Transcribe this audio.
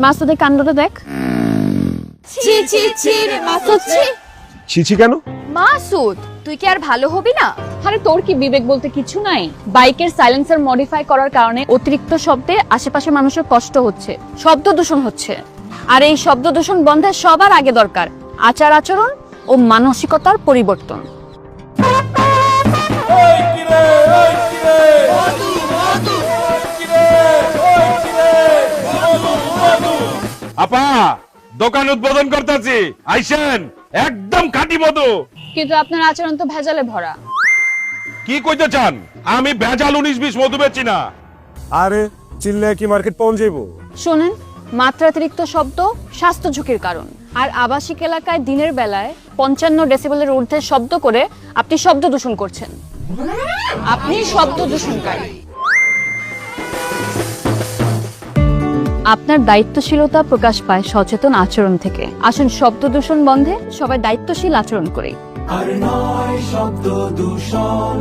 মাসুদের কাণ্ডটা দেখ। ছি ছি ছি রে মাসুদ, ছি। ছিছি কেন? মাসুদ, তুই কি আর ভালো হবি না? আরে তোর কি বিবেক বলতে কিছু নাই? বাইকের সাইলেন্সার মডিফাই করার কারণে অতিরিক্ত শব্দে আশেপাশে মানুষের কষ্ট হচ্ছে, শব্দ দূষণ হচ্ছে। আর এই শব্দ দূষণ বন্ধে সবার আগে দরকার আচার আচরণ ও মানসিকতার পরিবর্তন। আপা, দোকান উদ্বোধন করতেছি, আইসেন। একদম খাঁটি মধু। কিন্তু আপনার আচরণ তো ভেজালে ভরা। কি কইতে চান? আমি ভেজাল 19-20 মধু বেচি না। আরে চিল্লায় কি মার্কেট পাউন যাইবো? শোনেন, মাত্রাতিরিক্ত শব্দ স্বাস্থ্য ঝুঁকির কারণ। আর আবাসিক এলাকায় দিনের বেলায় 55 ডেসিবেলের ঊর্ধ্বে শব্দ করে আপনি শব্দ দূষণ করছেন। আপনি শব্দ দূষণকারী। আপনার দায়িত্বশীলতা প্রকাশ পায় সচেতন আচরণ থেকে। আসুন শব্দ দূষণ বন্ধে সবাই দায়িত্বশীল আচরণ করি। আর নয় শব্দ দূষণ।